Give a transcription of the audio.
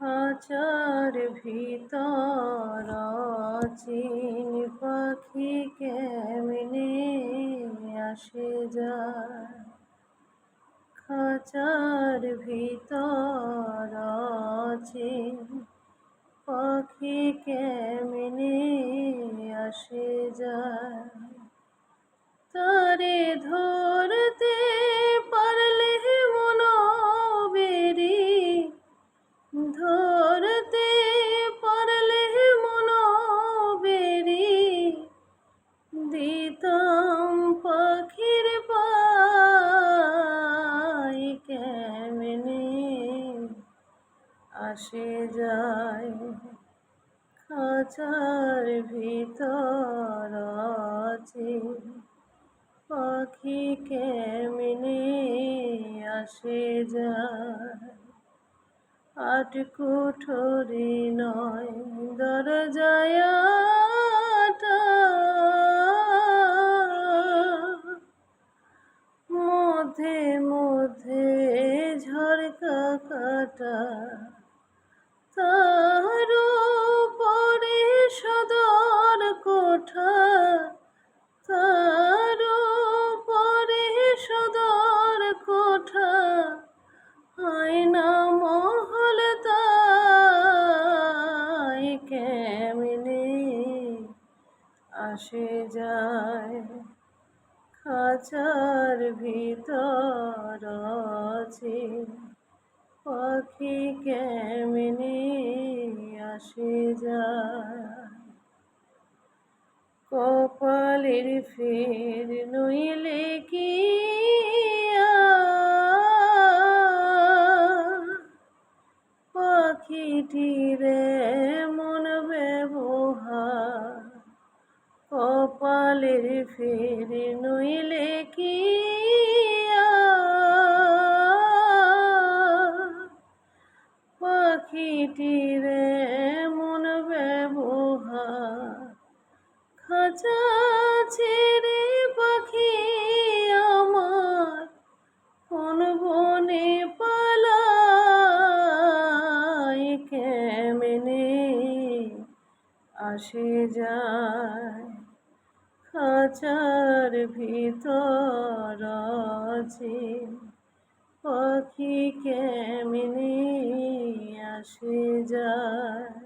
খাঁচার ভিতর অচিন পাখি কেমনে আসে যায়। খাঁচার ভিতর অচিন পাখি কেমনে আসে যায়। তারে ধরতে পারলে মনোবেরি, ধরতে পারলে মনোবেরি, দিতাম পাখির পায় কেমনে আসে যায়। খাঁচার ভিতর অচিন পাখি কেমনে আসে যায়। আট কুঠরি নয় দরজায় আটা, মধ্যে মধ্যে ঝরকা কাটা, তার পরে সদর কোঠা, তার পরে সদর কোঠা, আয়না মহল তাই কেমনে আসে যায়। খাঁচার ভিতর অচিন পাখি কেমনে আসে যায়। কপালের ফের নইলে কি পাখিটির এমন ব্যবহার। কপালের ফের নইলে কি পাখিটির এমন ব্যবহার। খাঁচা ছেড়ে পাখি আমার কোন বনে পালায় কেমনে আসে যায়। খাঁচার ভিতর অচিন পাখি কেমনে আসে যায়।